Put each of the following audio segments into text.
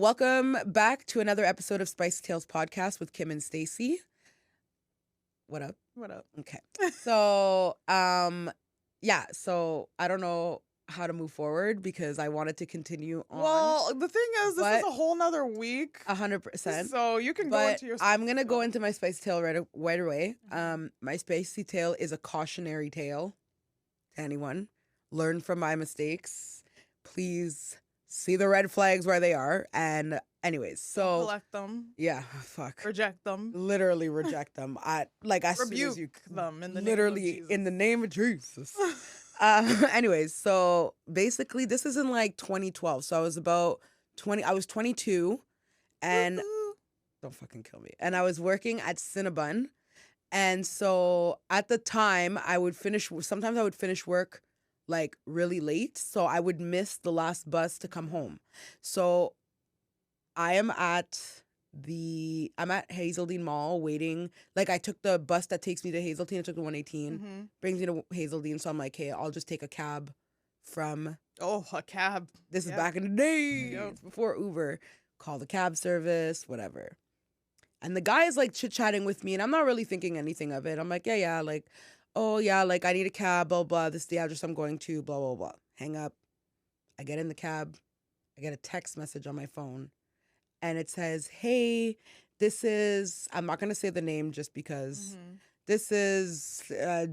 Welcome back to another episode of Spicy Tales Podcast with Kim and Stacy. What up? What up? Okay. So, so I don't know how to move forward because I wanted to continue on. Well, the thing is, this is a whole nother week. 100%. So you can go into your I'm going to go into my spicy tale right away. My spicy tale is a cautionary tale to anyone. Learn from my mistakes. Please see the red flags where they are. And anyways, so collect them. Yeah, fuck. Reject them. Literally reject them. I rebuke them in the name of Jesus. Anyways, so basically this is in like 2012. So I was about 20. I was 22, and don't fucking kill me. And I was working at Cinnabon, and so at the time Sometimes I would finish work like really late, so I would miss the last bus to come home. So I'm at Hazeldean Mall waiting. Like, I took the bus that takes me to Hazeldean. I took the 118, brings me to Hazeldean. So I'm like, hey, I'll just take a cab from. Oh, a cab. This is back in the day, before Uber. Call the cab service, whatever. And the guy is like chit-chatting with me, and I'm not really thinking anything of it. I'm like, yeah, like, oh yeah, like I need a cab, blah, blah. This is the address I'm going to, blah, blah, blah. Hang up. I get in the cab. I get a text message on my phone. And it says, hey, this is, I'm not going to say the name just because, this is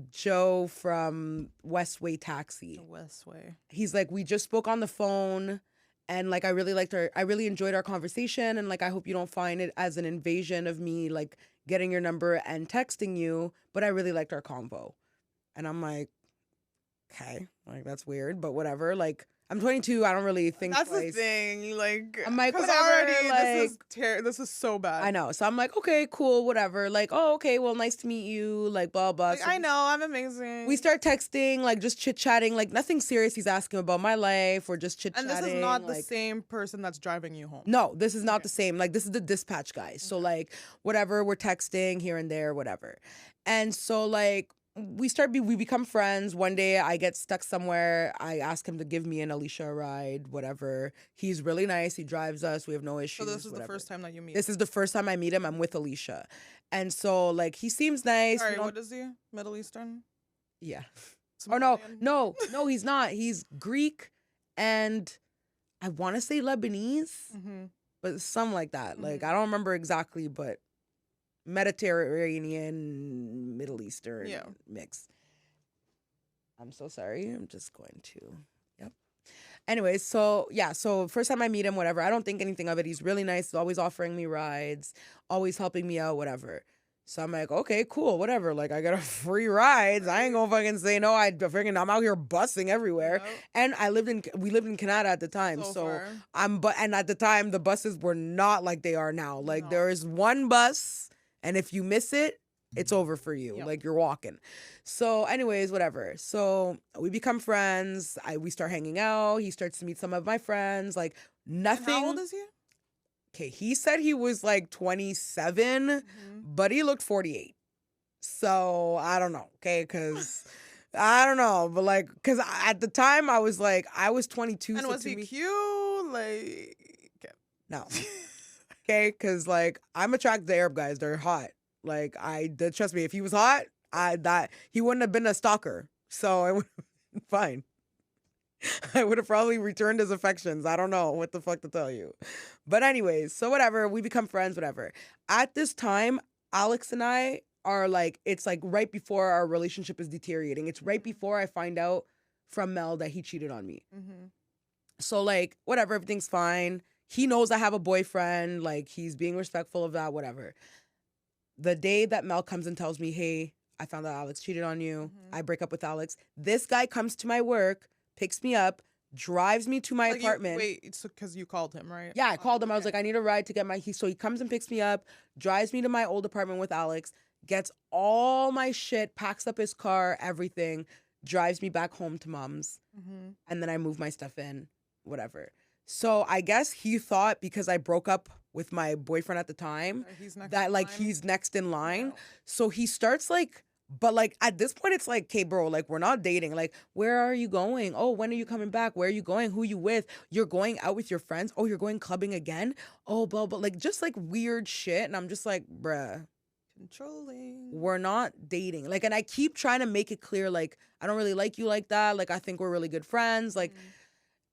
Joe from Westway Taxi. Westway. He's like, we just spoke on the phone, and like, I really enjoyed our conversation, and like, I hope you don't find it as an invasion of me, like, getting your number and texting you, but I really liked our convo. And I'm like, okay, like, that's weird, but whatever, like, I'm 22. I don't really think that's twice. The thing. Like, I'm like, whatever. Already, like, this is so bad. I know. So I'm like, okay, cool, whatever. Like, oh, okay, well, nice to meet you. Like, blah, blah. Like, so I know, I'm amazing. We start texting, like, just chit-chatting, like, nothing serious. He's asking about my life. We're just chit-chatting. And this is not the same person that's driving you home. No, this is not the same. Like, this is the dispatch guy. So, like, whatever, we're texting here and there, whatever. And so, like, we become friends. One day I get stuck somewhere. I ask him to give me and Alicia a ride, whatever. He's really nice. He drives us. We have no issues. So this is the first time that you meet him? This is the first time I meet him. I'm with Alicia. And so, like, he seems nice. Sorry, what is he? Middle Eastern? Yeah. Somalian? No, he's not. He's Greek and I want to say Lebanese, but something like that. Like, I don't remember exactly, but Mediterranean, Middle Eastern mix. I'm so sorry. I'm just going to. Yep. Anyways, so first time I meet him, whatever. I don't think anything of it. He's really nice. He's always offering me rides, always helping me out, whatever. So I'm like, okay, cool, whatever. Like, I got a free rides. I ain't gonna fucking say no. I'm out here busing everywhere. Yep. And we lived in Canada at the time. And at the time the buses were not like they are now. Like, there is one bus. And if you miss it, it's over for you. Yep. Like, you're walking. So anyways, whatever. So we become friends. We start hanging out. He starts to meet some of my friends. Like, nothing. And how old is he? Okay, he said he was like 27, but he looked 48. So I don't know, okay? Because I don't know. But like, because at the time I was 22. And so was he cute? Like, no. Okay, because like, I'm attracted to Arab guys. They're hot. Like, trust me, if he was hot, he wouldn't have been a stalker. So I would have been fine. I would have probably returned his affections. I don't know what the fuck to tell you. But anyways, so whatever, we become friends, whatever. At this time, Alex and I are like, it's like right before our relationship is deteriorating. It's right before I find out from Mel that he cheated on me. So like, whatever, everything's fine. He knows I have a boyfriend. Like, he's being respectful of that, whatever. The day that Mel comes and tells me, hey, I found out Alex cheated on you. I break up with Alex. This guy comes to my work, picks me up, drives me to my apartment. It's because you called him, right? Yeah, I called him. I was like, I need a ride to get so he comes and picks me up, drives me to my old apartment with Alex, gets all my shit, packs up his car, everything, drives me back home to mom's. And then I move my stuff in, whatever. So I guess he thought because I broke up with my boyfriend at the time he's next that like he's next in line. So he starts like But like at this point, it's like, okay, bro, like we're not dating. Like, where are you going? Oh, when are you coming back? Where are you going? Who you with? You're going out with your friends? Oh, you're going clubbing again? Oh, blah, blah, like just like weird shit. And I'm just like, bruh, Controlling. we're not dating. Like, and I keep trying to make it clear, like, I don't really like you like that. Like, I think we're really good friends. Like,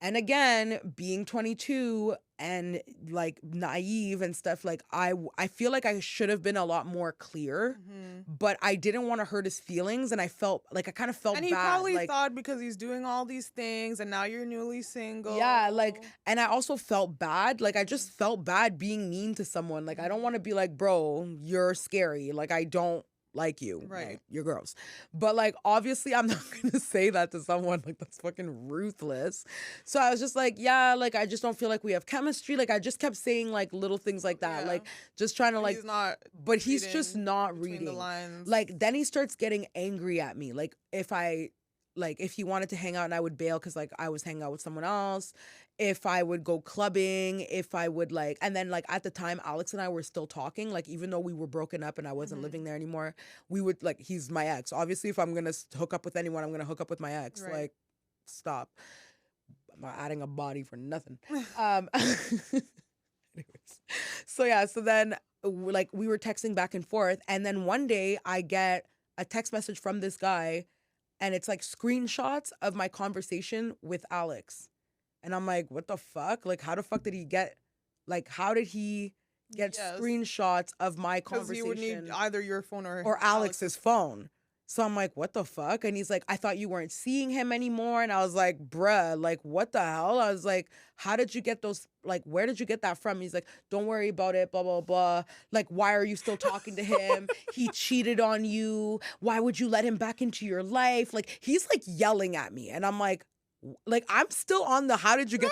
and again, being 22 and like naive and stuff, like I feel like I should have been a lot more clear, but I didn't want to hurt his feelings, and I felt like I kind of felt And he bad. probably Like, thought because he's doing all these things and now you're newly single. yeah, like, and I also felt bad. Like, I just felt bad being mean to someone. Like, I don't want to be like, bro, you're scary. Like, I don't like you. Right. Like, you're gross. But like, obviously, I'm not going to say that to someone. Like, that's fucking ruthless. So I was just like, yeah, like, I just don't feel like we have chemistry. Like, I just kept saying like little things like that. Yeah. Like, just trying to like, he's not but he's just reading not between reading. the lines. Like, then he starts getting angry at me. Like, if he wanted to hang out and I would bail because like I was hanging out with someone else, if I would go clubbing, if I would like, and then like at the time Alex and I were still talking, like even though we were broken up and I wasn't living there anymore, we would like, he's my ex. Obviously, if I'm gonna hook up with anyone, I'm gonna hook up with my ex. Right. Like, stop. I'm not adding a body for nothing. Anyways. So yeah, so then like we were texting back and forth, and then one day I get a text message from this guy, and it's like screenshots of my conversation with Alex. And I'm like, what the fuck? Like, how the fuck did he get, like, how did he get Yes. screenshots of my because conversation? he would need either your phone or Alex's phone. So I'm like, what the fuck? And he's like, I thought you weren't seeing him anymore. And I was like, bruh, like, what the hell? I was like, how did you get those? Like, where did you get that from? He's like, don't worry about it, blah, blah, blah. Like, why are you still talking to him? He cheated on you. Why would you let him back into your life? Like, he's like yelling at me. And I'm like I'm still on the, how did you get?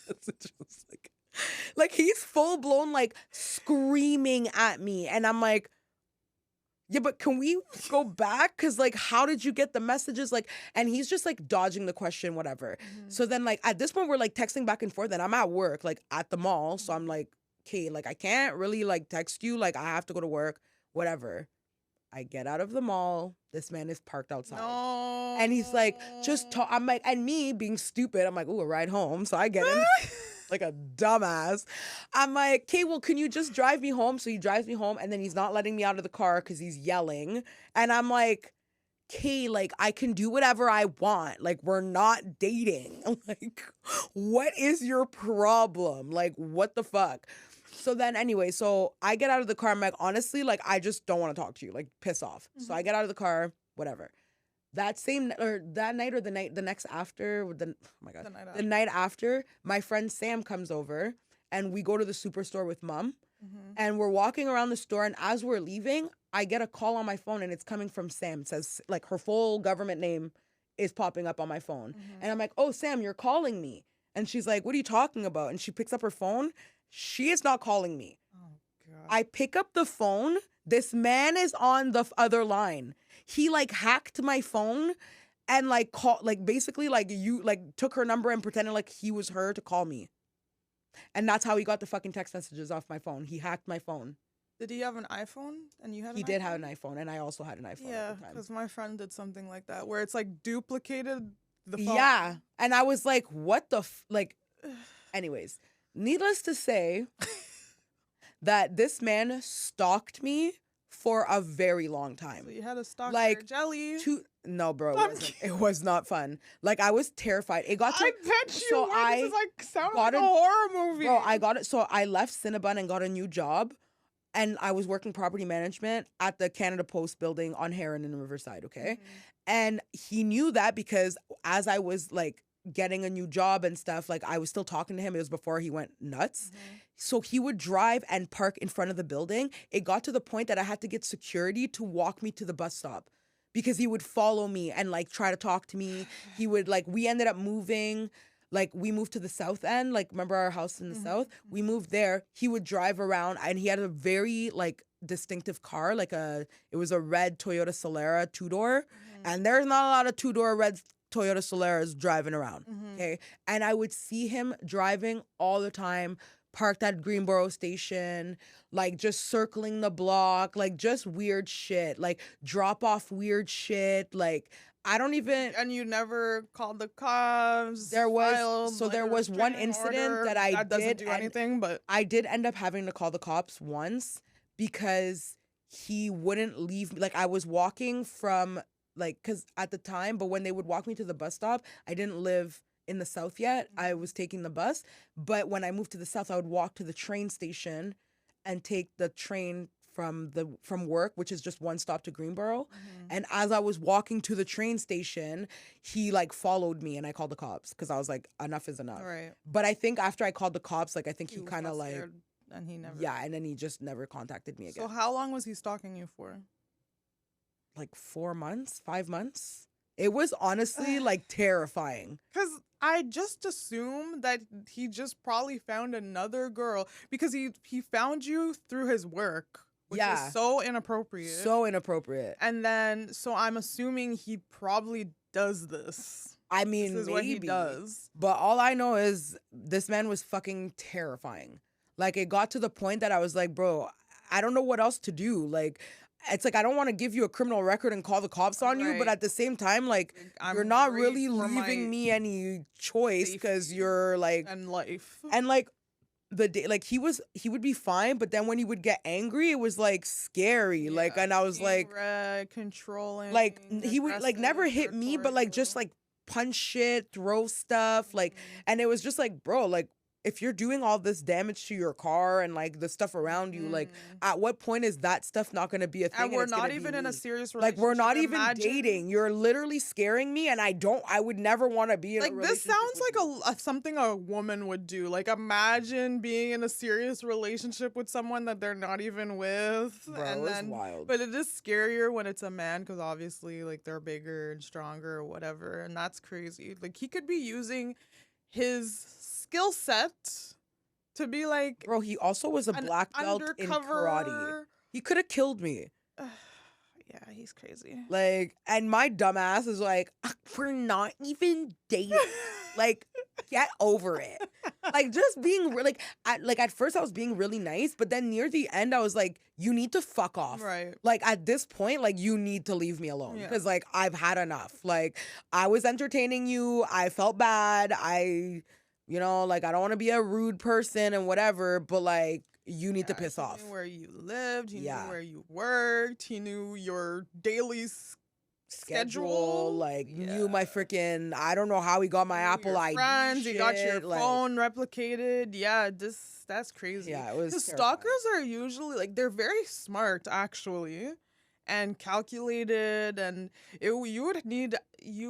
It's just like he's full blown, like screaming at me. And I'm like, yeah, but can we go back? Cause like, how did you get the messages? Like, and he's just like dodging the question, whatever. So then like at this point we're like texting back and forth, and I'm at work, like at the mall. So I'm like, okay, like I can't really like text you. Like I have to go to work, whatever. I get out of the mall. This man is parked outside. No. And he's like, just talk. I'm like, and me being stupid, I'm like, ooh, a ride home. So I get in like a dumbass. I'm like, okay, well, can you just drive me home? So he drives me home, and then he's not letting me out of the car because he's yelling. And I'm like, okay, like I can do whatever I want. Like, we're not dating. I'm like, what is your problem? Like, what the fuck? So then anyway, so I get out of the car. I'm like, honestly, like, I just don't want to talk to you. Like, piss off. So I get out of the car, whatever. That same, or that night or the next after, oh my God. The night after, my friend Sam comes over, and we go to the superstore with mom. And we're walking around the store, and as we're leaving, I get a call on my phone, and it's coming from Sam. It says, like, her full government name is popping up on my phone. And I'm like, oh, Sam, you're calling me. And she's like, what are you talking about? And she picks up her phone. She is not calling me. Oh, God. I pick up the phone. This man is on the other line. He like hacked my phone and like basically like took her number and pretended like he was her to call me. And that's how he got the fucking text messages off my phone. He hacked my phone. Did he have an iPhone and you had? He did have an iPhone, and I also had an iPhone. Yeah, at the time. because my friend did something like that where it's like duplicated the phone. Yeah, and I was like, what the like. Anyways, needless to say, that this man stalked me for a very long time. So you had a stalker Like, jelly. No, bro, it wasn't. It was not fun. Like, I was terrified. It got to. I bet you so were. I This is like sounding got like a a- horror movie. Bro, I got it. So I left Cinnabon and got a new job, and I was working property management at the Canada Post building on Heron in Riverside. Okay, and he knew that because as I was like getting a new job and stuff, like I was still talking to him. It was before he went nuts. So he would drive and park in front of the building. It got to the point that I had to get security to walk me to the bus stop because he would follow me and like try to talk to me. He would like, we ended up moving, like we moved to the south end, like remember our house in the south? We moved there. He would drive around, and he had a very like distinctive car, like it was a red Toyota Solara 2-door. And there's not a lot of 2-door red Toyota Solaras driving around. Okay. And I would see him driving all the time, parked at Greenboro Station, like just circling the block, like just weird shit, like drop off weird shit. Like I don't even. And you never called the cops. There filed, was like, a one restraining incident order. that I that doesn't did do and anything, but I did end up having to call the cops once because he wouldn't leave me. Like I was walking from cuz at the time, but when they would walk me to the bus stop, I didn't live in the south yet. I was taking the bus, but when I moved to the south, I would walk to the train station and take the train from work, which is just one stop to Greenboro. And as I was walking to the train station, he like followed me and I called the cops because I was like, enough is enough. Right. But I think after I called the cops, like I think he was kind of not like scared, and he never. yeah, and then he just never contacted me again. So how long was he stalking you for? Like 4 months, 5 months. It was honestly like terrifying. Because I just assume that he just probably found another girl because he found you through his work, which Yeah. is so inappropriate. So inappropriate. And then, so I'm assuming he probably does this. I mean, This is maybe. what he does. But all I know is this man was fucking terrifying. Like it got to the point that I was like, bro, I don't know what else to do. Like, it's like I don't want to give you a criminal record and call the cops on you, but Right. at the same time, like I'm you're not worried really for my leaving me any choice because safety you're like and life. and like the day like he would be fine, but then when he would get angry, it was like scary. Like Yeah, and I was like controlling. he would like never aggressive, hit me, but like just territorial. like punch shit, throw stuff, like and it was just like, bro, like if you're doing all this damage to your car and like the stuff around you, like at what point is that stuff not gonna be a thing? And we're it's gonna not be even in a me? serious Like relationship. we're not even Imagine- dating. You're literally scaring me, and I would never want to be in a Like this relationship sounds with like you. something a woman would do. Like imagine being in a serious relationship with someone that they're not even with, Bro, and it was then wild. but it is scarier when it's a man because obviously like they're bigger and stronger or whatever, and that's crazy. Like he could be using his skill set to be like Bro, he also was a an black belt in karate. undercover. He could have killed me. Yeah, he's crazy. Like, and my dumbass is like, we're not even dating. Like, get over it. Like, just being like, at first I was being really nice, but then near the end I was like, you need to fuck off. Right. Like at this point, like you need to leave me alone Yeah. because like I've had enough. Like I was entertaining you. I felt bad. You know, like I don't want to be a rude person and whatever, but like you need to piss he off. Knew where you lived. He Yeah. knew where you worked. He knew your daily schedule. Like knew my freaking. I don't know how he got my Knew Apple your ID. friends. He got your shit, like, phone replicated. Yeah, that's crazy. Yeah, it was. Because terrifying. stalkers are usually like they're very smart actually, and calculated, and you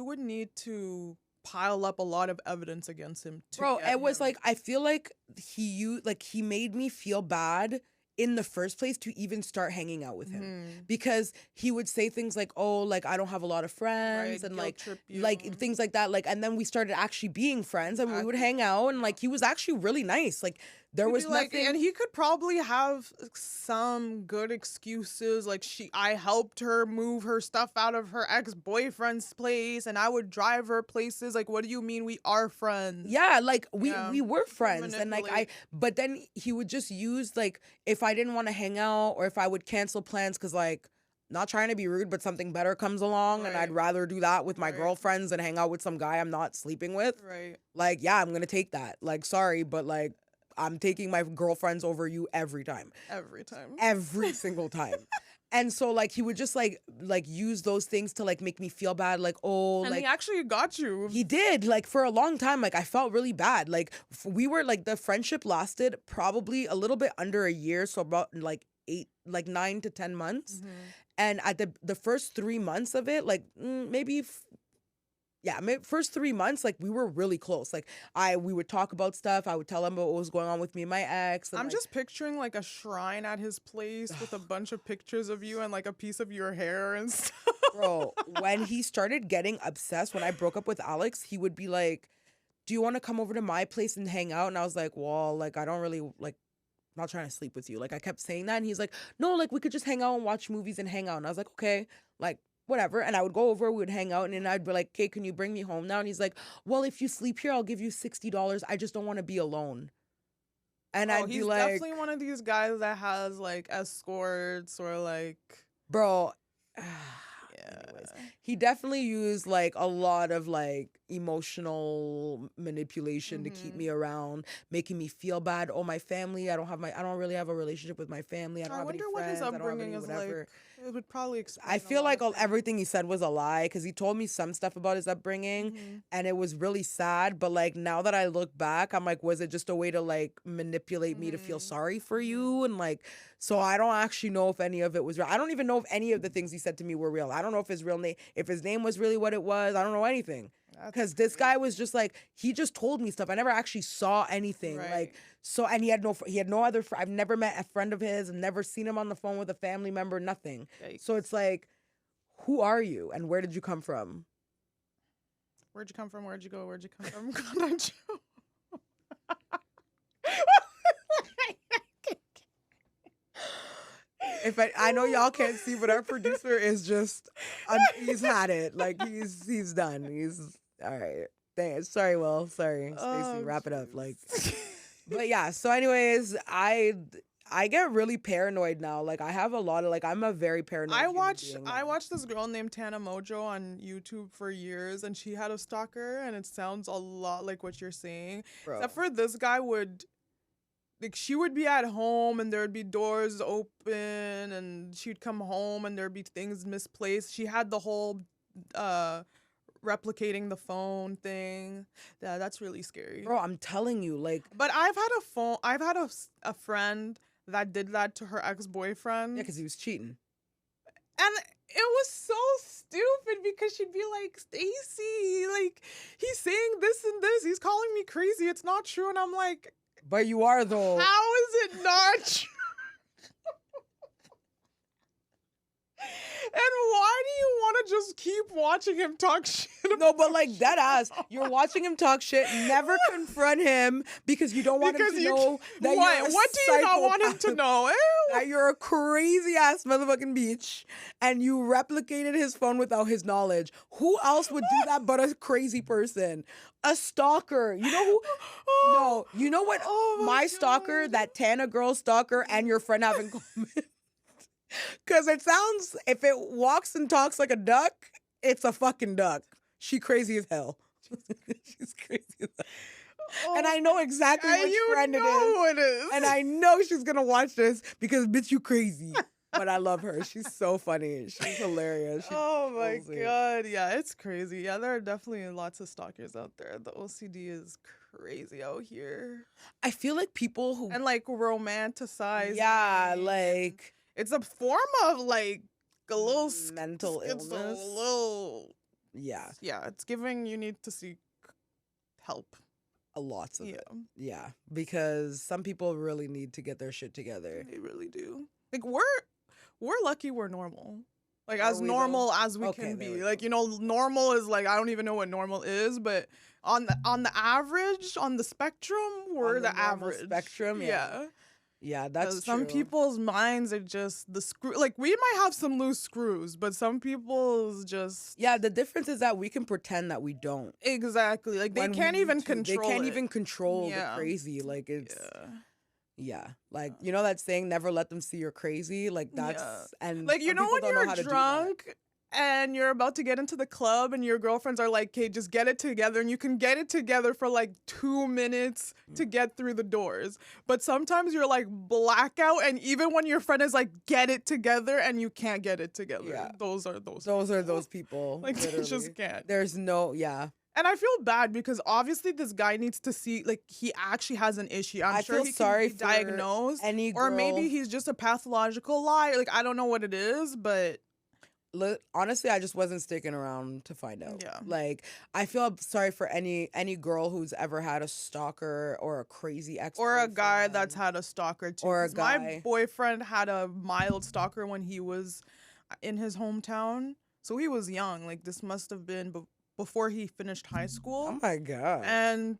would need to pile up a lot of evidence against him. Bro, get it was him. like I feel like he made me feel bad in the first place to even start hanging out with him Mhm. because he would say things like, oh, like I don't have a lot of friends Right, and guilt like trip you. things like that, like, and then we started actually being friends and we would hang out and like he was actually really nice. Like there He'd was be like, nothing. and he could probably have some good excuses, like I helped her move her stuff out of her ex-boyfriend's place, and I would drive her places. Like, what do you mean we are friends? Yeah, like Yeah, we were friends and like manipulate. but then he would just use like if I didn't want to hang out or if I would cancel plans because like not trying to be rude, but something better comes along and Right. I'd rather do that with my Right. girlfriends than hang out with some guy I'm not sleeping with. Right. Like, yeah, I'm gonna take that. Like, sorry, but like I'm taking my girlfriends over you every time. Every time. Every single time. And so like he would just like use those things to like make me feel bad, like, oh, And like he actually got you. he did, like, for a long time. Like, I felt really bad. Like, we were, like, the friendship lasted probably a little bit under a year. So about, like, 9 to 10 months. Mhm. And at the first 3 months of it, like, first 3 months, like, we were really close. Like, we would talk about stuff. I would tell him about what was going on with me and my ex. And, I'm like, just picturing like a shrine at his place with a bunch of pictures of you and like a piece of your hair and stuff. bro, when he started getting obsessed, when I broke up with Alex, he would be like, do you want to come over to my place and hang out? And I was like, well, like, I don't really, like, I'm not trying to sleep with you. Like, I kept saying that. And he's like, no, like, we could just hang out and watch movies and hang out. And I was like, okay, like, whatever. And I would go over, we would hang out, and then I'd be like, okay, can you bring me home now? And he's like, well, if you sleep here, I'll give you $60. I just don't want to be alone. And I'd be he's like, definitely one of these guys that has like escorts or like, bro. yeah. Anyways, he definitely used like a lot of like emotional manipulation to keep me around, making me feel bad. Oh, my family, I don't really have a relationship with my family. I don't have any wonder what his friends. I don't have upbringing any is whatever. like. It would probably explain I feel a lot like of things. everything he said was a lie, because he told me some stuff about his upbringing and it was really sad. But like now that I look back, I'm like, was it just a way to like manipulate me to feel sorry for you? And like, so I don't actually know if any of it was real. I don't even know if any of the things he said to me were real. I don't know if his real name, if his name was really what it was. I don't know anything. Because this guy was just like, he just told me stuff. I never actually saw anything. Right. Like, so, and he had no other, I've never met a friend of his, and never seen him on the phone with a family member, nothing. Yikes. So it's like, who are you and where did you come from? Where'd you come from? Where'd you go? Where'd you come from? If I know y'all can't see, but our producer is just, he's had it. Like he's done. He's all right. Thanks. Sorry, Will. Sorry, Stacey. Wrap it up. Like, but yeah. So, anyways, I get really paranoid now. Like I have a lot of like, I'm a very paranoid. I watched this girl named Tana Mojo on YouTube for years, and she had a stalker, and it sounds a lot like what you're saying. Bro. Except for this guy would, like, she would be at home and there'd be doors open, and she'd come home and there'd be things misplaced. She had the whole replicating the phone thing. Yeah, that's really scary. Bro, I'm telling you, like. But I've had a friend that did that to her ex-boyfriend. Yeah, because he was cheating. And it was so stupid because she'd be like, Stacey, like, he's saying this and this. He's calling me crazy. It's not true. And I'm like, but you are, though. how is it not true? And why do you want to just keep watching him talk shit? No, but like that ass, you're watching him talk shit. Never confront him because you don't want him to know that you're a what do you not want him to know? That you're a crazy ass motherfucking bitch, and you replicated his phone without his knowledge. Who else would do that but a crazy person? A stalker. You know who? No, you know what? My stalker, that Tana girl stalker, and your friend have in common. Because it sounds, if it walks and talks like a duck, it's a fucking duck. She crazy as hell. She's crazy as hell. And I know exactly which friend it is. And I know she's going to watch this because, bitch, you crazy. But I love her. She's so funny. She's hilarious. Oh my God. Yeah, it's crazy. Yeah, there are definitely lots of stalkers out there. The OCD is crazy out here. I feel like people who... And like romanticize. Yeah, like... It's a form of like a little mental illness. It's a little, yeah, it's giving you need to seek help. A lot of it. Yeah, because some people really need to get their shit together. They really do. Like we're lucky we're normal. Like as normal as we can be. Like, you know, normal is like, I don't even know what normal is, but on the average, on the spectrum, we're the average spectrum. Yeah. Yeah, that's true. Some people's minds are just the screw. Like, we might have some loose screws, but some people's just... Yeah, the difference is that we can pretend that we don't. Exactly. Like, they can't even control They can't even control the crazy. Like, it's... Yeah. Like, you know that saying, never let them see you're crazy? Like, that's... And like, you know when you're drunk and you're about to get into the club and your girlfriends are like, okay, just get it together, and you can get it together for like 2 minutes to get through the doors. But sometimes you're like blackout, and even when your friend is like, get it together, and you can't get it together. Yeah. Those are those people. Like, literally. They just can't. There's no, yeah. And I feel bad because obviously this guy needs to see, like, he actually has an issue. I'm sure he can be diagnosed. Any girl. Or maybe he's just a pathological liar. Like, I don't know what it is, but... Honestly, I just wasn't sticking around to find out. Yeah. Like, I feel sorry for any girl who's ever had a stalker or a crazy ex, or a guy that's had a stalker too. Or a guy. My boyfriend had a mild stalker when he was in his hometown, so he was young. Like, this must have been before he finished high school. Oh my God! And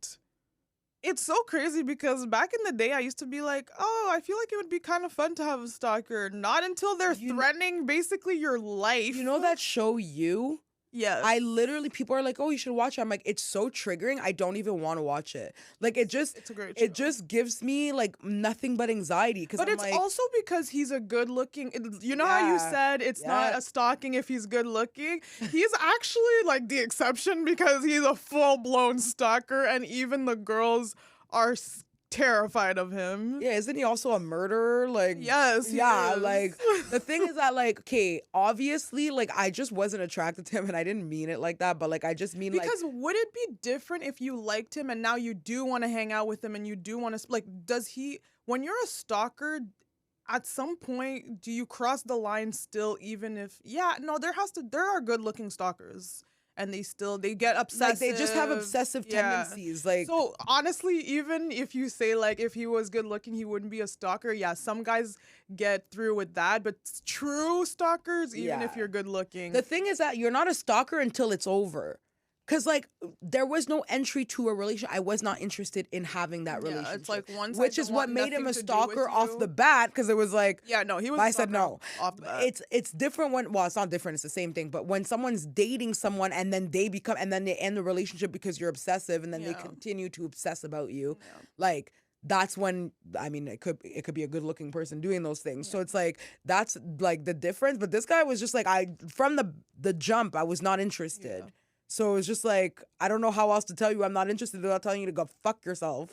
it's so crazy because back in the day, I used to be like, oh, I feel like it would be kind of fun to have a stalker. Not until they're threatening basically your life. You know that show You? Yes. I literally, people are like, oh, you should watch it. I'm like, it's so triggering. I don't even want to watch it. Like, it's a great show. it just gives me like nothing but anxiety. Because But I'm it's like, also because he's a good looking. You know how you said it's not yeah. a stalking if he's good looking? He's actually like the exception because he's a full blown stalker, and even the girls are terrified of him. Yeah, isn't he also a murderer? Like, Yes, he yeah, is. like the thing is that like, okay, obviously, like I just wasn't attracted to him, and I didn't mean it like that, but like I just mean because would it be different if you liked him and now you do want to hang out with him and you do want to like? Does he? When you're a stalker, at some point, do you cross the line still? Even if there are good looking stalkers. And they get obsessive. like they just have obsessive tendencies. Like, so honestly, even if you say like if he was good looking, he wouldn't be a stalker. Yeah, some guys get through with that, but true stalkers, even if you're good looking, the thing is that you're not a stalker until it's over. Cause like there was no entry to a relationship. I was not interested in having that relationship. It's like which is what made him a stalker off the bat. Cause it was like, he was. I said no. Off the bat. It's different when it's not different. It's the same thing. But when someone's dating someone and then they end the relationship because you're obsessive and then they continue to obsess about you, like. That's when, I mean, it could be a good looking person doing those things. So it's like, that's like the difference. But this guy was just like, from the jump, I was not interested. So it was just like, I don't know how else to tell you I'm not interested without telling you to go fuck yourself.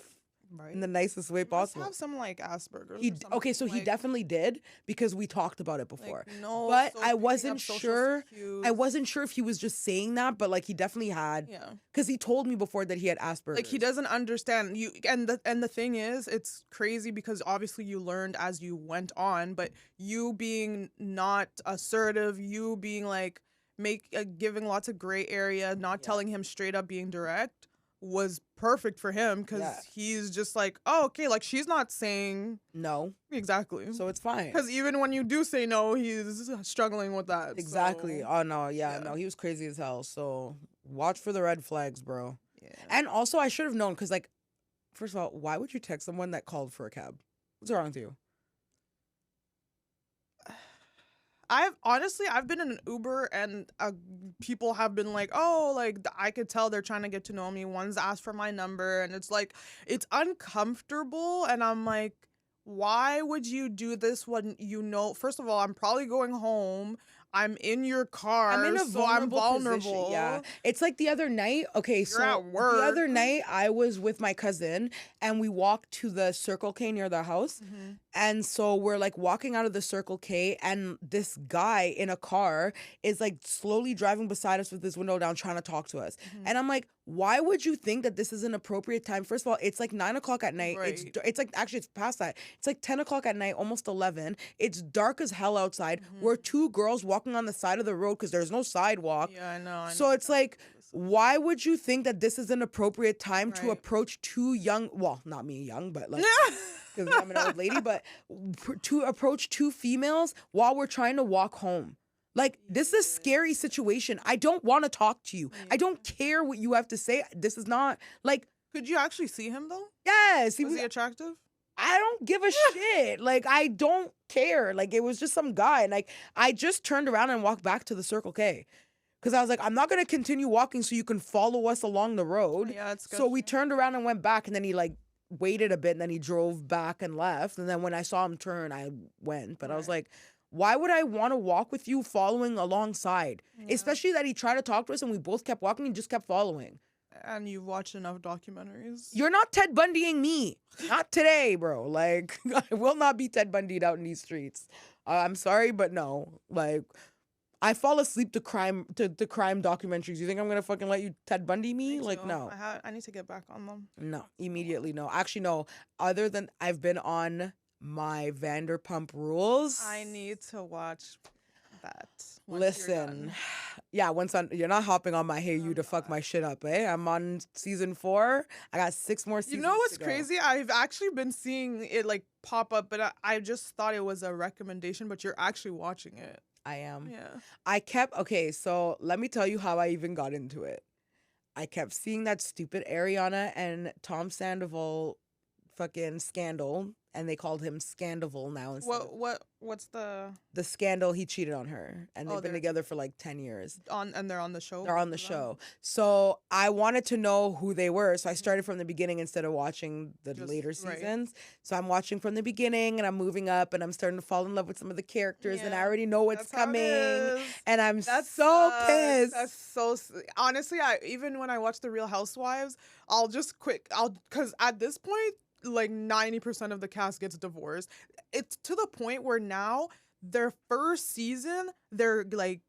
Right. In the nicest way possible. Have some like Asperger's. He definitely did because we talked about it before. Like, no, but I wasn't sure. I wasn't sure if he was just saying that, but like he definitely had. Yeah. Because he told me before that he had Asperger's. Like he doesn't understand you, and the thing is, it's crazy because obviously you learned as you went on, but you being not assertive, you being like giving lots of gray area, not telling him straight up, being direct. Was perfect for him because he's just like, oh, okay, like she's not saying no. Exactly. So it's fine. Because even when you do say no, he's struggling with that. Exactly. So. Oh, no. Yeah, no, he was crazy as hell. So watch for the red flags, bro. Yeah. And also, I should have known because, like, first of all, why would you text someone that called for a cab? What's wrong with you? I've been in an Uber and people have been like, oh, like I could tell they're trying to get to know me. One's asked for my number and it's like, it's uncomfortable. And I'm like, why would you do this when you know, first of all, I'm probably going home. I'm in your car, I'm vulnerable. Position. Yeah, it's like the other night. Okay, You're at work. The other night I was with my cousin and we walked to the Circle K near the house, and so we're like walking out of the Circle K, and this guy in a car is like slowly driving beside us with his window down, trying to talk to us, and I'm like, why would you think that this is an appropriate time? First of all, it's like 9 o'clock at night. Right. It's like actually it's past that. It's like 10 o'clock at night, almost 11. It's dark as hell outside. We're two girls walking on the side of the road because there's no sidewalk. Yeah, I know. So it's like, why would you think that this is an appropriate time to approach two young, well, not me young, but like, because I'm an old lady, but to approach two females while we're trying to walk home? Like, this is a scary situation. I don't want to talk to you. I don't care what you have to say. This is not, like... Could you actually see him, though? Yes. Was he attractive? I don't give a shit. Like, I don't care. Like, it was just some guy. And, like, I just turned around and walked back to the Circle K. Because I was like, I'm not going to continue walking so you can follow us along the road. Yeah, that's good. So we turned around and went back. And then he, like, waited a bit. And then he drove back and left. And then when I saw him turn, I went. But I was like... Why would I want to walk with you following alongside? Yeah. Especially that he tried to talk to us and we both kept walking and just kept following. And you've watched enough documentaries. You're not Ted Bundying me. Not today, bro. Like, I will not be Ted Bundy'd out in these streets. I'm sorry, but no. Like, I fall asleep to crime documentaries. You think I'm going to fucking let you Ted Bundy me? Like, no. I need to get back on them. No, immediately no. Actually, no. Other than I've been on... my Vanderpump Rules. I need to watch that. Listen, yeah, you're not hopping on my Hey You to fuck my shit up, eh? I'm on season 4. I got 6 more seasons. You know what's crazy? I've actually been seeing it like pop up, but I just thought it was a recommendation, but you're actually watching it. I am. Yeah. Okay, so let me tell you how I even got into it. I kept seeing that stupid Ariana and Tom Sandoval fucking scandal and they called him Scandival now instead of What's the scandal. He cheated on her, and they've been they're together for like 10 years. and they're on the show? They're on the both of them? show. So I wanted to know who they were. So I started from the beginning instead of watching the Just- later right. seasons. So I'm watching from the beginning and I'm moving up and I'm starting to fall in love with some of the characters and I Yeah, already know what's That's how it coming. is. And I'm That so sucks. pissed. That's so honestly, even when I watch The Real Housewives, I'll just because at this point, like 90% of the cast gets divorced. It's to the point where now their first season they're like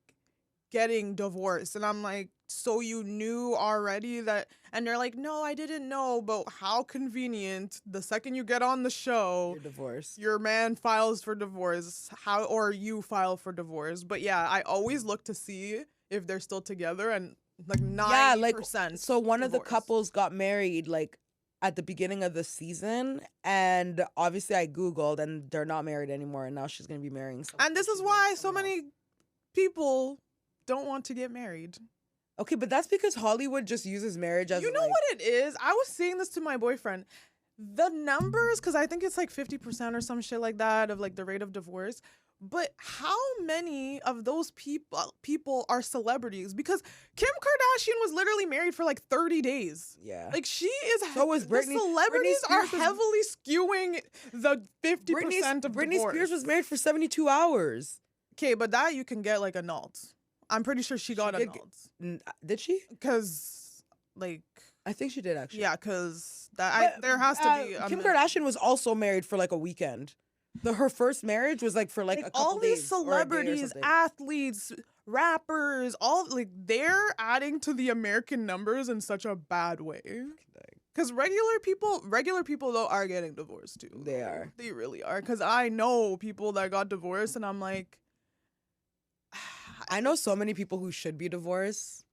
getting divorced, and I'm like, so you knew already that? And they're like, no, I didn't know, but how convenient. The second you get on the show, You're divorced. your man files for divorce, or you file for divorce. But yeah, I always look to see if they're still together, and like 90%. So one of the divorced. couples got married like at the beginning of the season, and obviously I Googled and they're not married anymore, and now she's gonna be marrying someone. And this is why so many people don't want to get married. Okay, but that's because Hollywood just uses marriage as You know like, what it is? I was saying this to my boyfriend. The numbers, because I think it's like 50% or some shit like that of like the rate of divorce. But how many of those people are celebrities? Because Kim Kardashian was literally married for like 30 days. Yeah. Like she is. So was Britney. The celebrities Britney are Spears was- heavily skewing the 50% of Britney divorce. Spears was married for 72 hours. Okay, but that you can get like annulled. I'm pretty sure she got did annulled. Did she? Because like. I think she did actually. Yeah, because there has to be. Kim Kardashian was also married for like a weekend. Her first marriage was like for like a couple all these days or a day or celebrities, something. athletes, rappers, all like they're adding to the American numbers in such a bad way. Because regular people though are getting divorced too. They are. They really are. Because I know people that got divorced, and I'm like, I know so many people who should be divorced.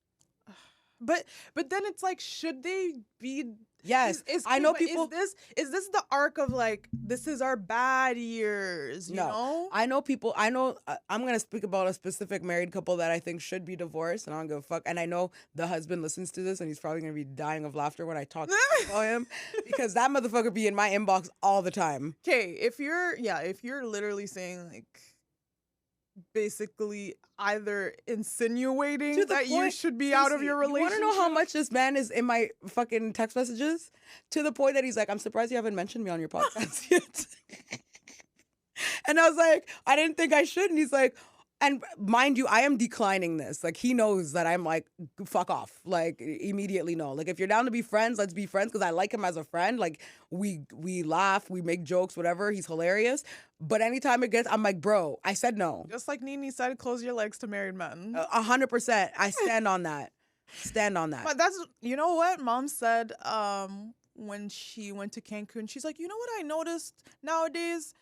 but then it's like, should they be? Yes, I know but people. Is this the arc of like, this is our bad years? You know? I know people. I know. I'm gonna speak about a specific married couple that I think should be divorced, and I don't give a fuck. And I know the husband listens to this, and he's probably gonna be dying of laughter when I talk about him, because that motherfucker be in my inbox all the time. Okay, if you're literally saying like, basically either insinuating that you should be out of your relationship. You want to know how much this man is in my fucking text messages? To the point that he's like, I'm surprised you haven't mentioned me on your podcast yet. And I was like, I didn't think I should. And he's like, and mind you, I am declining this. Like, he knows that I'm like, fuck off. Like, immediately no. Like, if you're down to be friends, let's be friends, because I like him as a friend. Like, we laugh, we make jokes, whatever. He's hilarious. But anytime it gets, I'm like, bro, I said no. Just like Nene said, close your legs to married men. 100%. I stand on that. Stand on that. But that's, you know what Mom said when she went to Cancun? She's like, you know what I noticed nowadays?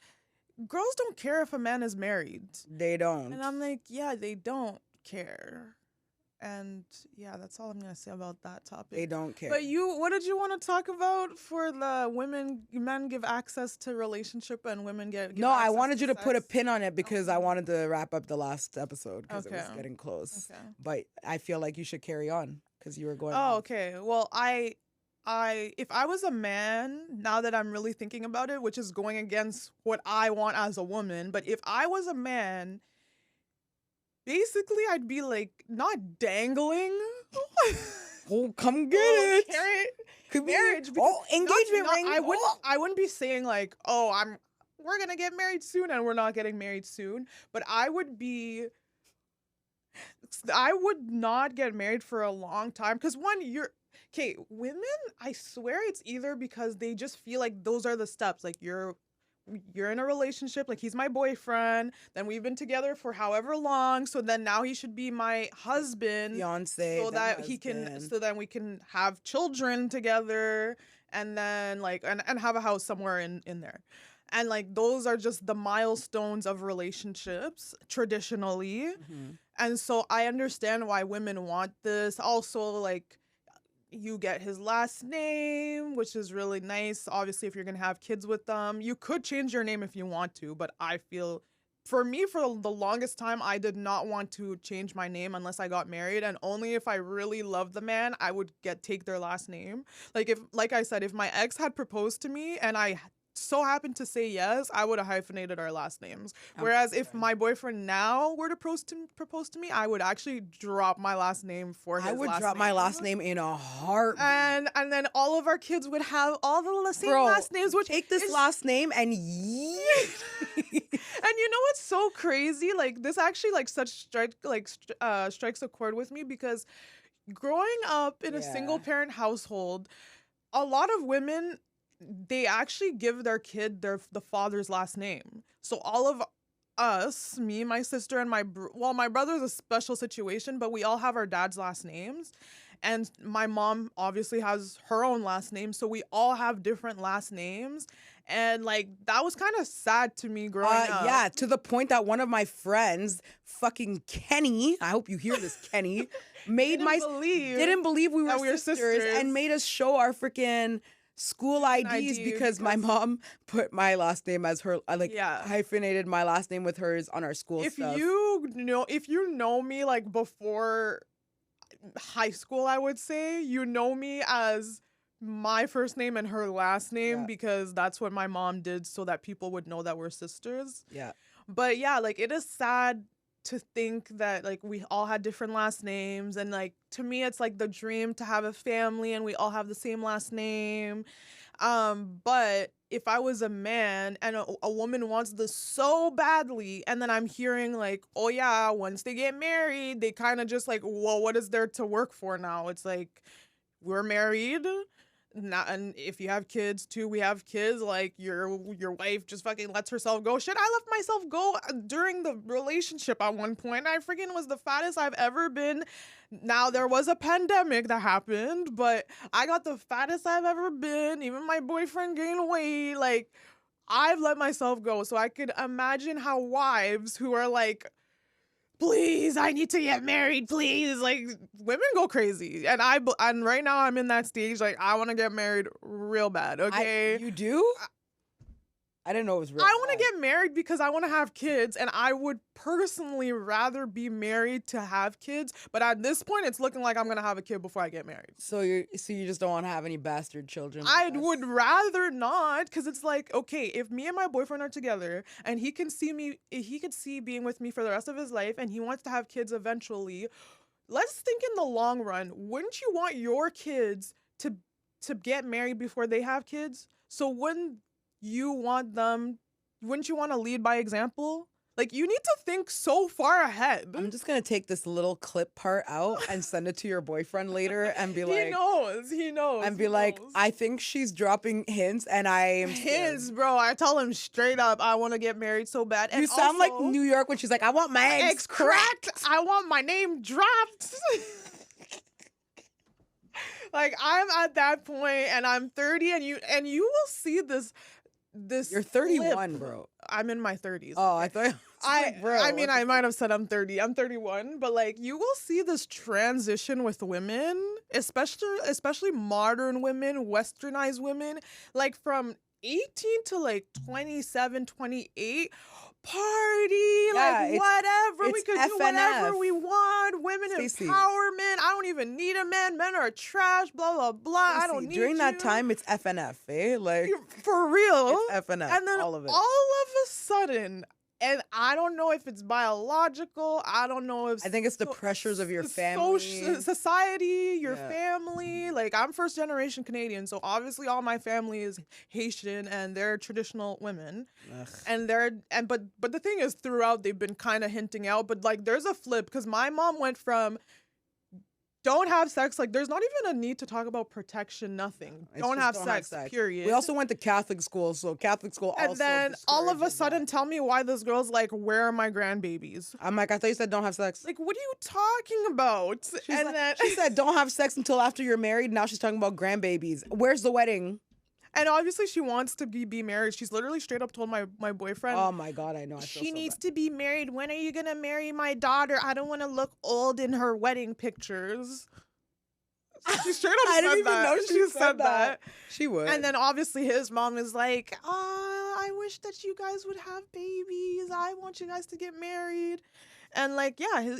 Girls don't care if a man is married. They don't. And I'm like, yeah, they don't care. And yeah, that's all I'm gonna say about that topic. They don't care. But what did you want to talk about for the men give access to relationship and women give No, I access wanted you to put a sex? pin on it because I wanted to wrap up the last episode because it was Okay. getting close. Okay. But I feel like you should carry on because you were going. Oh, off. okay. Well, if I was a man, now that I'm really thinking about it, which is going against what I want as a woman, but if I was a man, basically I'd be like, not dangling. Oh, come get it. Carrot Could be marriage. engagement ring. I wouldn't be saying like, oh, we're gonna get married soon and we're not getting married soon. But I would not get married for a long time because women, I swear it's either because they just feel like those are the steps. Like you're in a relationship, like he's my boyfriend, then we've been together for however long, so then now he should be my husband, fiance, so then we can have children together, and then like and have a house somewhere in there. And like those are just the milestones of relationships traditionally. Mm-hmm. And so I understand why women want this. Also, like, you get his last name, which is really nice. Obviously, if you're going to have kids with them, you could change your name if you want to. But I feel, for me, for the longest time, I did not want to change my name unless I got married. And only if I really loved the man, I would take their last name. Like I said, if my ex had proposed to me and I so happened to say yes, I would have hyphenated our last names. Whereas if my boyfriend now were to propose to me, I would actually drop my last name for his last name. I would drop my last name in a heartbeat. And then all of our kids would have all the same last names. Which take this last name and yeet. And you know what's so crazy? Like this actually like strikes a chord with me because growing up in a single parent household, a lot of women, they actually give their kid the father's last name. So all of us, me, my sister, and my brother's a special situation, but we all have our dad's last names. And my mom obviously has her own last name, so we all have different last names. And like that was kind of sad to me growing up. Yeah, to the point that one of my friends, fucking Kenny, I hope you hear this, Kenny, didn't believe we were sisters and made us show our freaking school IDs because my mom put my last name as her, hyphenated my last name with hers on our school stuff. If you know me like before high school, I would say you know me as my first name and her last name because that's what my mom did so that people would know that we're sisters. Yeah. But yeah, like it is sad to think that like we all had different last names, and like to me it's like the dream to have a family and we all have the same last name. But if I was a man and a woman wants this so badly, and then I'm hearing like, oh yeah, once they get married, they kind of just like, well, what is there to work for now? It's like, we're married. And if you have kids too, we have kids. Like your wife just fucking lets herself go. Shit, I let myself go during the relationship at one point. I freaking was the fattest I've ever been. Now there was a pandemic that happened, but I got the fattest I've ever been. Even my boyfriend gained weight. Like I've let myself go. So I could imagine how wives who are like, please, I need to get married, please. Like women go crazy. And right now I'm in that stage. Like I want to get married real bad. Okay. You do? I didn't know it was real. I want to get married because I want to have kids, and I would personally rather be married to have kids. But at this point, it's looking like I'm gonna have a kid before I get married. So you just don't want to have any bastard children? I would rather not, because it's like, okay, if me and my boyfriend are together and he could see being with me for the rest of his life, and he wants to have kids eventually, let's think in the long run. Wouldn't you want your kids to get married before they have kids? So wouldn't you want to lead by example? Like, you need to think so far ahead. I'm just going to take this little clip part out and send it to your boyfriend later and be like... He knows. And be like, I think she's dropping hints and I am scared. Hints, bro. I tell him straight up, I want to get married so bad. And you sound like New York when she's like, I want my eggs cracked. I want my name dropped. Like, I'm at that point and I'm 30 and you will see this. You're 31, clip. bro. I'm in my 30s. Oh, I thought... I mean, I might have said I'm 30. I'm 31, but like you will see this transition with women, especially modern women, westernized women, like from 18 to like 27, 28, party, like whatever. We could do whatever we want. Women empowerment. I don't even need a man. Men are trash, blah, blah, blah. I don't need During that time, it's FNF, eh? Like, for real. It's FNF, and then all of it. All of a sudden... And I don't know if it's biological. I don't know if... I think it's the pressures of your family. Society, your family. Like, I'm first generation Canadian, so obviously all my family is Haitian and they're traditional women. Ugh. But the thing is, throughout, they've been kind of hinting out. But, like, there's a flip, because my mom went from... Don't have sex. Like, there's not even a need to talk about protection, nothing. Don't have sex, period. We also went to Catholic school, so Catholic school also... And then all of a sudden, tell me why this girl's like, where are my grandbabies? I'm like, I thought you said don't have sex. Like, what are you talking about? She said don't have sex until after you're married. Now she's talking about grandbabies. Where's the wedding? And obviously she wants to be married. She's literally straight up told my boyfriend. Oh my God, I know. She needs to be married. When are you going to marry my daughter? I don't want to look old in her wedding pictures. She straight up I didn't even know she said that. She would. And then obviously his mom is like, I wish that you guys would have babies. I want you guys to get married. And like, yeah,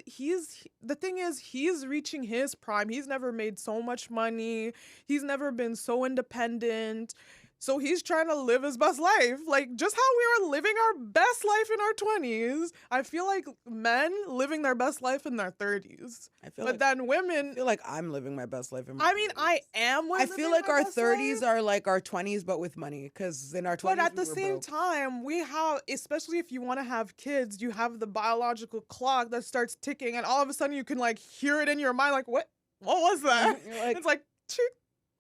the thing is, he's reaching his prime. He's never made so much money. He's never been so independent. So he's trying to live his best life. Like, just how we were living our best life in our 20s. I feel like men living their best life in their 30s. But then women... I feel like I'm living my best life in my 30s. I am I feel like our 30s are like our 20s, but with money. Because in our 20s, but at the same time, we have, especially if you want to have kids, you have the biological clock that starts ticking. And all of a sudden, you can like hear it in your mind. Like, what was that? It's like...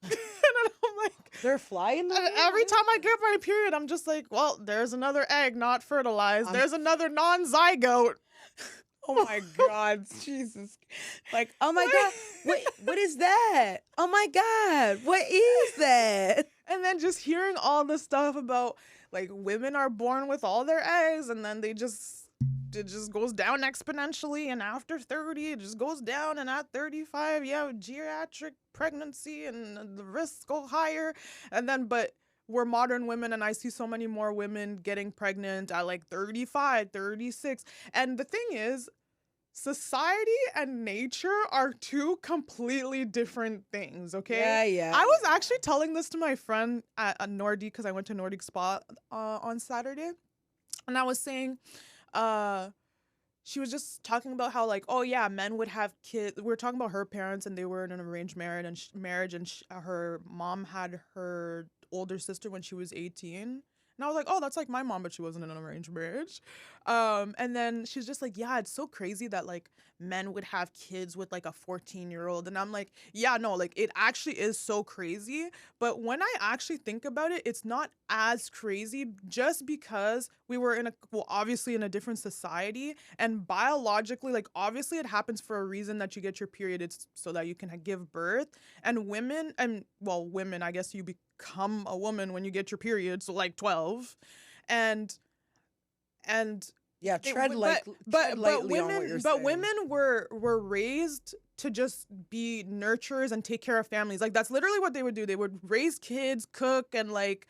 and then I'm like, they're flying. Every time I get my period, I'm just like, well, there's another egg not fertilized. There's another non-zygote. Oh my God, Jesus! Like, oh my God, what is that? Oh my God, what is that? And then just hearing all the stuff about like women are born with all their eggs, and then it just goes down exponentially, and after 30 it just goes down, and at 35 you have geriatric pregnancy and the risks go higher. And then but we're modern women, and I see so many more women getting pregnant at like 35, 36. And the thing is, society and nature are two completely different things, okay? Yeah. I was actually telling this to my friend at Nordic, because I went to Nordic Spa on Saturday, and I was saying, she was just talking about how like, oh yeah, men would have kids. We were talking about her parents, and they were in an arranged marriage, and her mom had her older sister when she was 18. And I was like, oh, that's like my mom, but she wasn't in an arranged marriage. And then she's just like, yeah, it's so crazy that like men would have kids with like a 14-year-old. And I'm like, yeah, no, like it actually is so crazy. But when I actually think about it, it's not as crazy, just because we were obviously in a different society, and biologically, like obviously it happens for a reason that you get your period. It's so that you can give birth. And women, I guess you become a woman when you get your period, so like 12, and yeah, women were raised to just be nurturers and take care of families. Like that's literally what they would do. They would raise kids, cook, and like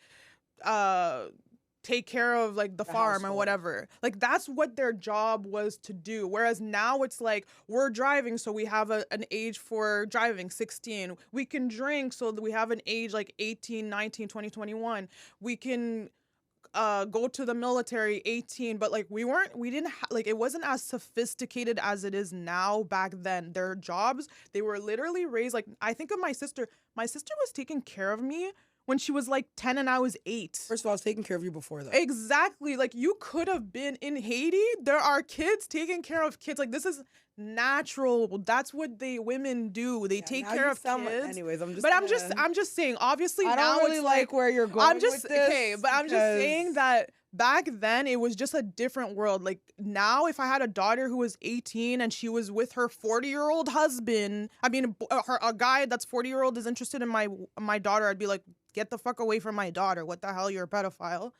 take care of like the farm household. and whatever. Like that's what their job was to do. Whereas now it's like, we're driving, so we have an age for driving, 16. We can drink, so that we have an age like 18, 19, 20, 21. We can go to the military, 18. But like it wasn't as sophisticated as it is now. Back then, their jobs, they were literally raised. Like I think of my sister was taking care of me when she was like 10 and I was 8. First of all, I was taking care of you before that. Exactly. Like you could have been in Haiti. There are kids taking care of kids. Like this is natural. That's what women do. They take care of kids. Anyways, I'm just saying, obviously I now don't really it's like where you're going. I'm just with this okay, but I'm just saying that back then it was just a different world. Like now, if I had a daughter who was 18 and she was with her 40-year-old husband, a guy that's 40-year-old is interested in my daughter, I'd be like, get the fuck away from my daughter. What the hell? You're a pedophile.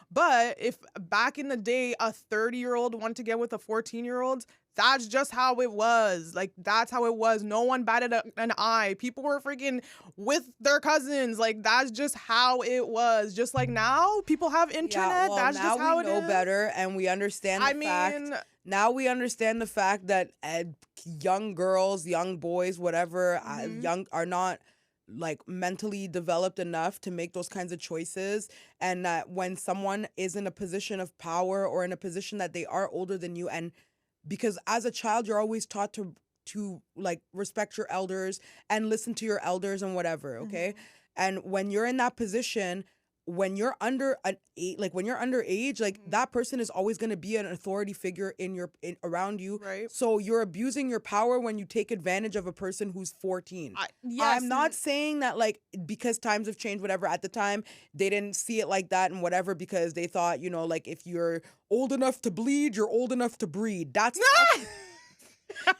But if back in the day, a 30-year-old wanted to get with a 14-year-old, that's just how it was. Like, that's how it was. No one batted an eye. People were freaking with their cousins. Like, that's just how it was. Just like now, people have internet. That's just how it is. Now we know better, and we understand fact. Now we understand the fact that young girls, young boys, whatever, are not like mentally developed enough to make those kinds of choices. And that when someone is in a position of power or in a position that they are older than you, and because as a child you're always taught to like respect your elders and listen to your elders and whatever, okay? And when you're in that position, when you're underage, like that person is always going to be an authority figure around you. Right. So you're abusing your power when you take advantage of a person who's 14. I'm not saying that like because times have changed, whatever. At the time, they didn't see it like that and whatever, because they thought, like if you're old enough to bleed, you're old enough to breed. That's a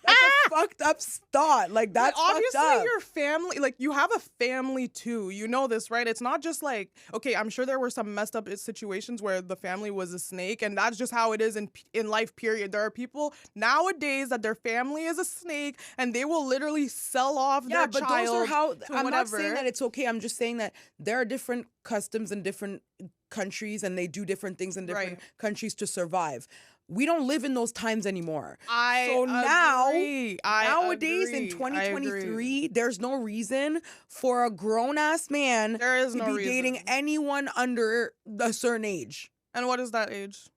fucked up thought. Like that's obviously fucked up. Your family, like you have a family too. You know this, right? It's not just like, okay, I'm sure there were some messed up situations where the family was a snake, and that's just how it is in life, period. There are people nowadays that their family is a snake and they will literally sell off their child. Those are how I'm whatever. Not saying that it's okay. I'm just saying that there are different customs in different countries, and they do different things in different countries to survive. we don't live in those times anymore. I So now, agree. nowadays in I agree. 2023, there's no reason for a grown ass man There is to no be reason. dating anyone under a certain age. And what is that age?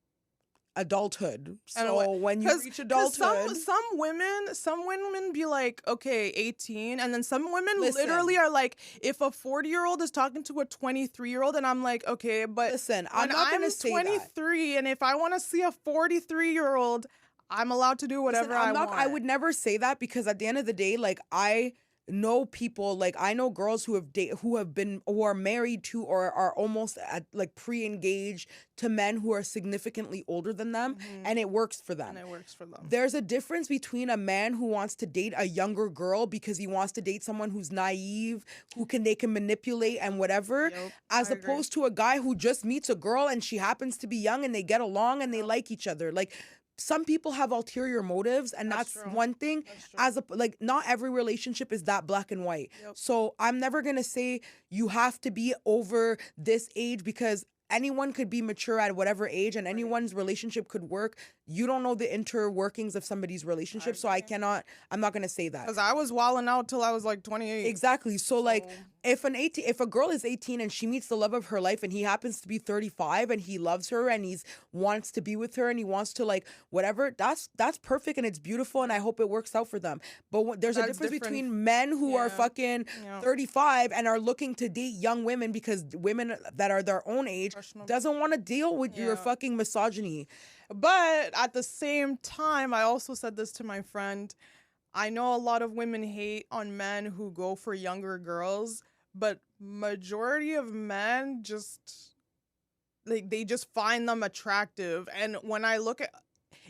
Adulthood. And So when you reach adulthood, some women be like, okay, 18, and then some women Listen. literally are like, if a 40-year-old is talking to a 23-year-old, and I'm like, okay, but listen, when I'm not gonna I'm say 23, and if I want to see a 43-year-old, I'm allowed to do whatever I want. I would never say that because at the end of the day, like I know people, like I know girls who are married to or are almost at, like pre-engaged to men who are significantly older than them, and it works for them. And it works for them. There's a difference between a man who wants to date a younger girl because he wants to date someone who's naive, they can manipulate and whatever, Yep, as I agree. opposed to a guy who just meets a girl and she happens to be young and they get along and they like each other. Like some people have ulterior motives, and that's true. one thing. That's true. Like not every relationship is that black and white. Yep. So I'm never gonna say you have to be over this age because anyone could be mature at whatever age and anyone's relationship could work. You don't know the interworkings of somebody's relationship, so I'm not gonna say that. Because I was wilding out till I was like 28. Exactly. So like if a girl is 18 and she meets the love of her life and he happens to be 35 and he loves her and he wants to be with her and he wants to like whatever, that's perfect and it's beautiful and I hope it works out for them. But there's a difference between men who are fucking 35 and are looking to date young women because women that are their own age doesn't want to deal with your fucking misogyny. But at the same time, I also said this to my friend. I know a lot of women hate on men who go for younger girls, but majority of men just like they just find them attractive. And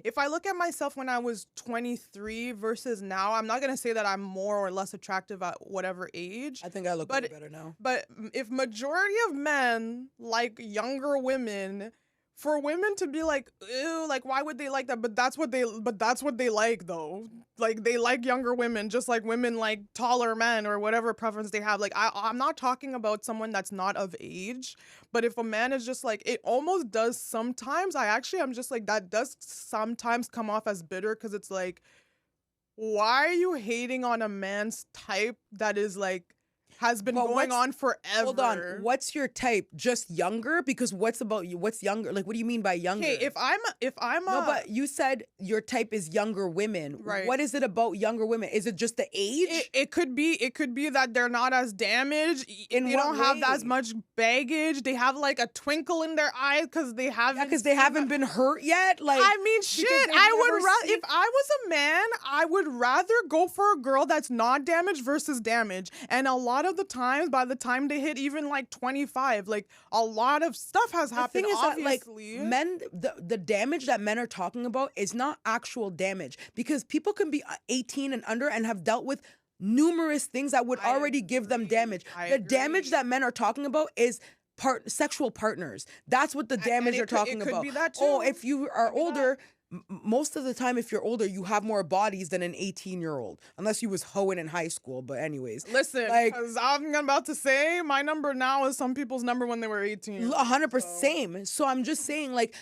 if I look at myself when I was 23 versus now, I'm not gonna say that I'm more or less attractive at whatever age. I think I look way better now. But if majority of men like younger women, for women to be like, ew, like why would they like that? But that's what they like though. Like they like younger women, just like women like taller men or whatever preference they have. Like I'm not talking about someone that's not of age, but if a man is just like, it almost does sometimes. I'm just like, that does sometimes come off as bitter because it's like, why are you hating on a man's type that is like has been going on forever? Hold on. What's your type? Just younger? Because what's about you? What's younger? Like, what do you mean by younger? Okay, if I'm no, but you said your type is younger women. Right. What is it about younger women? Is it just the age? It could be that they're not as damaged. They don't have as much baggage. They have like a twinkle in their eye because they haven't. Because they haven't been hurt yet. Like, I mean, shit. If I was a man, I would rather go for a girl that's not damaged versus damaged. And a lot of the times, by the time they hit even like 25, like a lot of stuff has happened. The thing is obviously, that, like, men, the damage that men are talking about is not actual damage because people can be 18 and under and have dealt with numerous things that would already give them damage. The damage that men are talking about is sexual partners. That's what the damage they're talking about. Be that too. Oh, if you are older. Most of the time, if you're older, you have more bodies than an 18-year-old, unless you was hoeing in high school. But anyways, listen, like, because I'm about to say my number now is some people's number when they were 18. 100% same. So I'm just saying, like,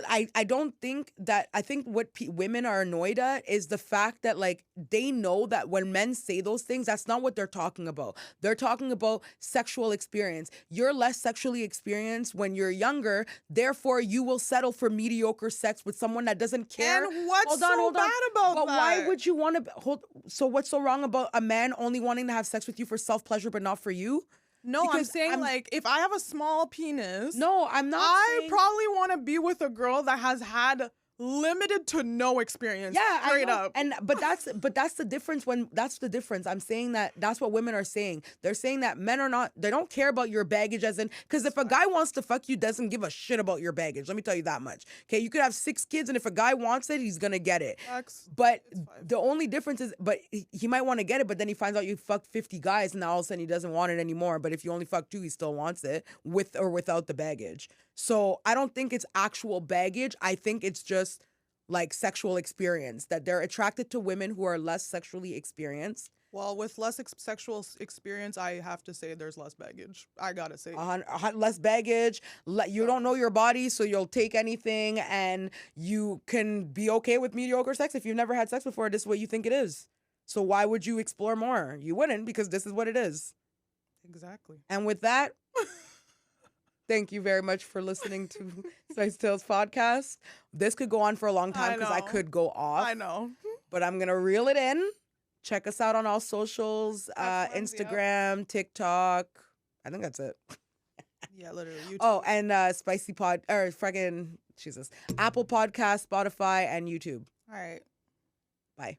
I don't think that, I think what women are annoyed at is the fact that, like, they know that when men say those things, that's not what they're talking about. They're talking about sexual experience. You're less sexually experienced when you're younger, therefore you will settle for mediocre sex with someone that doesn't care. And what's so bad about but that? Why would you want to so what's so wrong about a man only wanting to have sex with you for self-pleasure but not for you? No, because I'm saying like if I have a small penis. No, I'm not. I probably want to be with a girl that has had limited to no experience. Yeah, straight up. And but that's the difference. That's the difference. I'm saying that's what women are saying. They're saying that men are not. They don't care about your baggage, as in, because if a guy wants to fuck you, doesn't give a shit about your baggage. Let me tell you that much. Okay, you could have 6 kids, and if a guy wants it, he's gonna get it. But the only difference is, but he might want to get it, but then he finds out you fucked 50 guys, and now all of a sudden he doesn't want it anymore. But if you only fuck 2, he still wants it with or without the baggage. So I don't think it's actual baggage. I think it's just like sexual experience, that they're attracted to women who are less sexually experienced Well, with less sexual experience, I have to say there's less baggage. I gotta say. Less baggage. You So- don't know your body, so you'll take anything, and you can be okay with mediocre sex if you've never had sex before. This is what you think it is. So why would you explore more? You wouldn't, because this is what it is. Exactly. And with that, thank you very much for listening to Spicy Tales Podcast. This could go on for a long time because I know. could go off. I know. But I'm going to reel it in. Check us out on all socials, Have friends, yep. Instagram, TikTok. I think that's it. Yeah, literally. YouTube. Oh, and Apple Podcast, Spotify, and YouTube. All right. Bye.